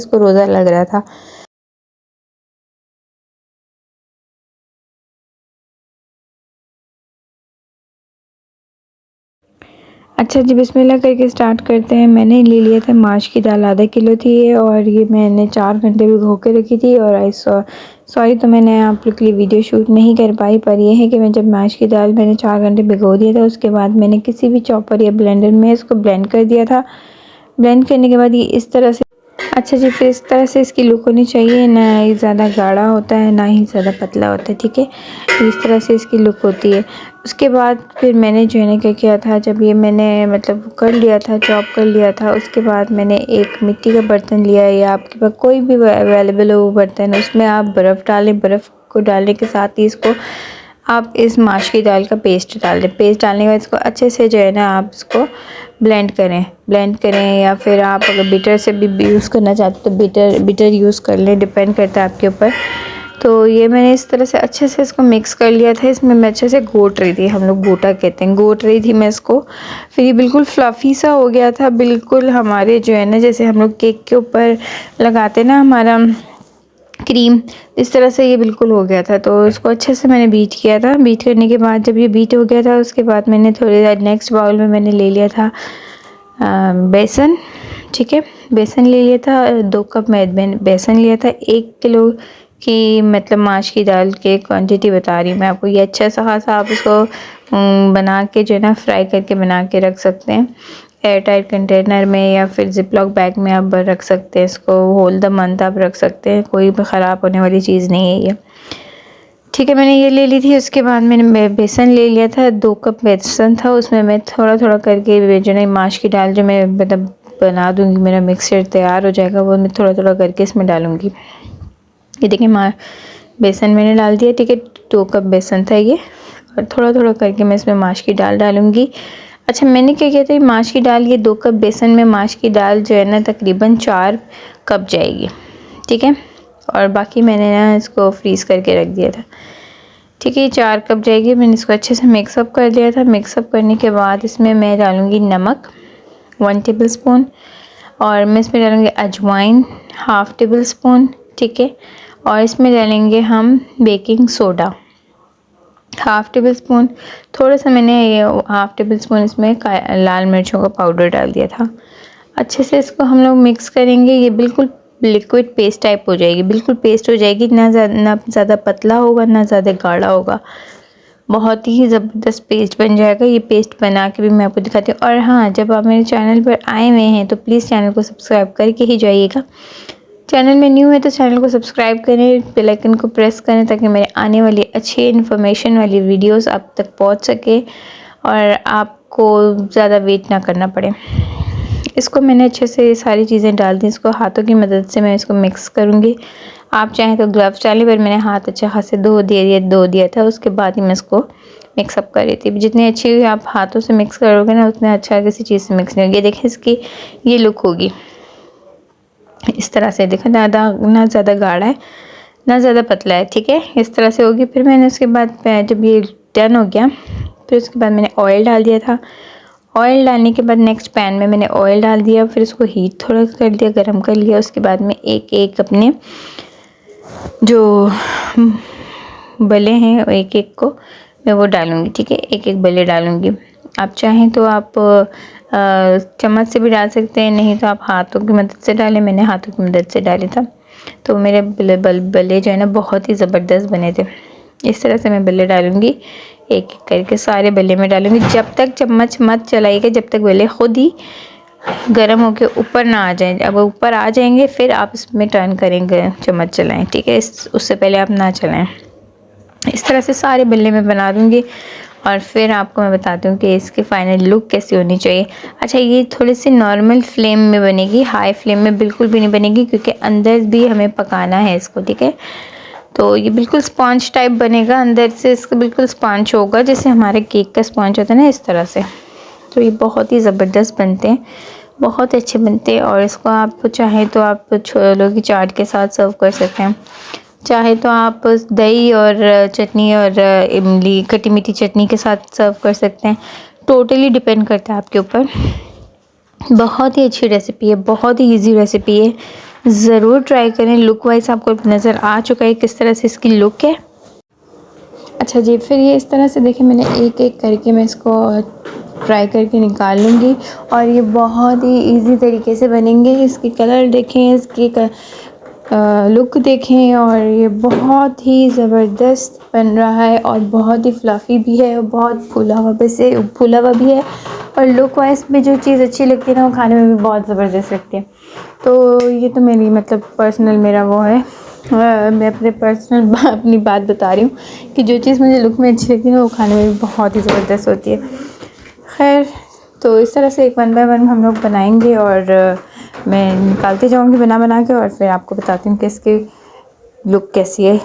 इसको रोज़ा लग रहा था। अच्छा जी, बिस्मिल्लाह करके स्टार्ट करते हैं। मैंने ले लिया था माश की दाल, आधा किलो थी ये, और ये मैंने 4 घंटे भिगो के रखी थी। और सॉरी तो मैंने आप लोग के लिए वीडियो शूट नहीं कर पाई, पर यह है कि मैं जब माश की दाल मैंने 4 घंटे भिगो दिया था, उसके बाद मैंने किसी भी चॉपर या ब्लेंडर में इसको ब्लेंड कर दिया था। ब्लेंड करने के बाद ये इस तरह से, अच्छा जी, फिर इस तरह से इसकी लुक होनी चाहिए, ना ही ज़्यादा गाढ़ा होता है ना ही ज़्यादा पतला होता है, ठीक है। इस तरह से इसकी लुक होती है। उसके बाद फिर मैंने जो है ना क्या किया था, जब ये मैंने मतलब कर लिया था, चॉप कर लिया था, उसके बाद मैंने एक मिट्टी का बर्तन लिया, या आपके पास कोई भी अवेलेबल हो वो बर्तन, उसमें आप बर्फ़ डालें। बर्फ़ को डालने के साथ ही इसको आप इस माश की दाल का पेस्ट डाल दें। पेस्ट डालने के बाद इसको अच्छे से जो है ना आप इसको ब्लेंड करें, या फिर आप अगर बीटर से भी यूज़ करना चाहते तो बीटर यूज़ कर लें, डिपेंड करता है आपके ऊपर। तो ये मैंने इस तरह से अच्छे से इसको मिक्स कर लिया था। इसमें मैं अच्छे से घोट रही थी, हम लोग घोटा कहते हैं, घोट रही थी मैं इसको। फिर ये बिल्कुल फ्लफ़ी सा हो गया था, बिल्कुल हमारे जो है ना, जैसे हम लोग केक के ऊपर लगाते ना हमारा क्रीम, इस तरह से ये बिल्कुल हो गया था। तो इसको अच्छे से मैंने बीट किया था। बीट करने के बाद जब ये बीट हो गया था, उसके बाद मैंने थोड़ी नेक्स्ट बाउल में मैंने ले लिया था बेसन, ठीक है। बेसन ले लिया था, 2 कप मैंने बेसन लिया था। 1 किलो की मतलब माश की दाल के क्वांटिटी बता रही हूँ मैं आपको। ये अच्छा सा खासा आप इसको बना के जो है ना फ्राई करके बना के रख सकते हैं एयर टाइट कंटेनर में, या फिर जिपलॉक बैग में आप रख सकते हैं इसको। होल द मंथ आप रख सकते हैं, कोई भी ख़राब होने वाली चीज़ नहीं है ये, ठीक है। मैंने ये ले ली थी। उसके बाद मैंने बेसन ले लिया था, 2 कप बेसन था, उसमें मैं थोड़ा थोड़ा करके जो है माश की दाल जो मैं मतलब बना दूँगी, मेरा मिक्सचर तैयार हो जाएगा, वो मैं थोड़ा थोड़ा करके इसमें डालूँगी। ये देखिए बेसन मैंने डाल दिया, ठीक है। 2 कप बेसन था ये, और थोड़ा थोड़ा करके मैं इसमें माश की दाल डालूँगी। अच्छा, मैंने क्या किया था, माश की दाल, ये 2 कप बेसन में माश की दाल जो है ना तकरीबन 4 कप जाएगी, ठीक है। और बाकी मैंने ना इसको फ्रीज़ करके रख दिया था, ठीक है। 4 कप जाएगी। मैंने इसको अच्छे से मिक्सअप कर दिया था। मिक्सअप करने के बाद इसमें मैं डालूँगी नमक 1 टेबल स्पून, और मैं इसमें डालूँगी अजवाइन 1/2 टेबल स्पून, ठीक है। और इसमें डालेंगे हम बेकिंग सोडा 1/2 टेबल स्पून। थोड़ा सा मैंने ये 1/2 टेबल स्पून इसमें लाल मिर्चों का पाउडर डाल दिया था। अच्छे से इसको हम लोग मिक्स करेंगे। ये बिल्कुल लिक्विड पेस्ट टाइप हो जाएगी, बिल्कुल पेस्ट हो जाएगी, ना ज़्यादा पतला होगा ना ज़्यादा गाढ़ा होगा, बहुत ही ज़बरदस्त पेस्ट बन जाएगा। ये पेस्ट बना के भी मैं आपको दिखाती हूँ। और हाँ, जब आप मेरे चैनल पर आए हुए हैं तो प्लीज़ चैनल को सब्सक्राइब करके ही जाइएगा। चैनल में न्यू है तो चैनल को सब्सक्राइब करें, बेल आइकन को प्रेस करें, ताकि मेरे आने वाली अच्छी इन्फॉर्मेशन वाली वीडियोस आप तक पहुंच सके और आपको ज़्यादा वेट ना करना पड़े। इसको मैंने अच्छे से सारी चीज़ें डाल दी। इसको हाथों की मदद से मैं इसको मिक्स करूँगी। आप चाहें तो ग्लव्स डालें, पर मैंने हाथ अच्छा खासे धो दिया था। उसके बाद ही मैं इसको मिक्सअप कर रही थी। जितनी अच्छी आप हाथों से मिक्स करोगे ना, उतना अच्छा किसी चीज़ से मिक्स नहीं होगी। देखिए इसकी ये लुक होगी इस तरह से। देखो ना ज़्यादा गाढ़ा है ना ज़्यादा पतला है, ठीक है। इस तरह से होगी। फिर मैंने उसके बाद जब ये डन हो गया, फिर उसके बाद मैंने ऑयल डाल दिया था। ऑयल डालने के बाद नेक्स्ट पैन में मैंने ऑयल डाल दिया, फिर उसको हीट थोड़ा कर दिया, गरम कर लिया। उसके बाद में एक अपने जो बले हैं एक एक को मैं वो डालूँगी, ठीक है। एक बले डालूँगी। आप चाहें तो आप चम्मच से भी डाल सकते हैं, नहीं तो आप हाथों की मदद से डालें। मैंने हाथों की मदद से डाले था, तो मेरे बले जो है ना बहुत ही ज़बरदस्त बने थे। इस तरह से मैं बल्ले डालूँगी, एक एक करके सारे बल्ले में डालूँगी। जब तक चम्मच मत चलाइएगा, जब तक बल्ले खुद ही गर्म होके ऊपर ना आ जाएं। अब ऊपर आ जाएंगे फिर आप इसमें टर्न करेंगे, चम्मच चलाएं, ठीक है। उससे पहले आप ना चलाएं। इस तरह से सारे बल्ले में बना दूँगी, और फिर आपको मैं बताती हूँ कि इसकी फाइनल लुक कैसी होनी चाहिए। अच्छा, ये थोड़ी सी नॉर्मल फ्लेम में बनेगी, हाई फ्लेम में बिल्कुल भी नहीं बनेगी, क्योंकि अंदर भी हमें पकाना है इसको, ठीक है। तो ये बिल्कुल स्पॉन्ज टाइप बनेगा, अंदर से इसका बिल्कुल स्पॉन्ज होगा, जैसे हमारे केक का स्पॉन्ज होता है ना, इस तरह से। तो ये बहुत ही ज़बरदस्त बनते हैं, बहुत अच्छे बनते हैं। और इसको आप चाहें तो आप छोलों की चाट के साथ सर्व कर सकते हैं, चाहे तो आप दही और चटनी और इमली खट्टी मीठी चटनी के साथ सर्व कर सकते हैं। टोटली डिपेंड करता है आपके ऊपर। बहुत ही अच्छी रेसिपी है, बहुत ही इजी रेसिपी है। ज़रूर ट्राई करें। लुक वाइज आपको नज़र आ चुका है किस तरह से इसकी लुक है। अच्छा जी, फिर ये इस तरह से देखिए मैंने एक एक करके मैं इसको फ्राई करके निकाल लूँगी और ये बहुत ही इजी तरीके से बनेंगे। इसकी कलर देखें, इसकी लुक देखें और ये बहुत ही ज़बरदस्त बन रहा है और बहुत ही फ्लफ़ी भी है और बहुत फूला हुआ भी है। और लुक वाइज में जो चीज़ अच्छी लगती है ना, वो खाने में भी बहुत ज़बरदस्त लगती है। तो ये तो मेरी मतलब पर्सनल मेरा वो है, मैं अपने पर्सनल अपनी बात बता रही हूँ कि जो चीज़ मुझे लुक में अच्छी लगती है ना, वो खाने में भी बहुत ही ज़बरदस्त होती है। खैर, तो इस तरह से एक वन बाय वन हम लोग बनाएंगे और मैं निकालती जाऊंगी बना बना के और फिर आपको बताती हूँ कि इसकी लुक कैसी है।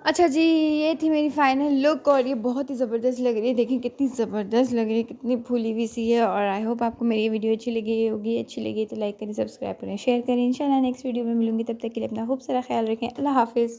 अच्छा जी, ये थी मेरी फाइनल लुक और ये बहुत ही ज़बरदस्त लग रही है। देखें कितनी ज़बरदस्त लग रही है, कितनी फूली हुई सी है। और आई होप आपको मेरी ये वीडियो अच्छी लगी होगी। अच्छी लगी तो लाइक करें, सब्सक्राइब करें, शेयर करें। इंशाल्लाह नेक्स्ट वीडियो में मिलूंगी, तब तक के लिए अपना खूब सारा ख्याल रखें। अल्लाह हाफिज़।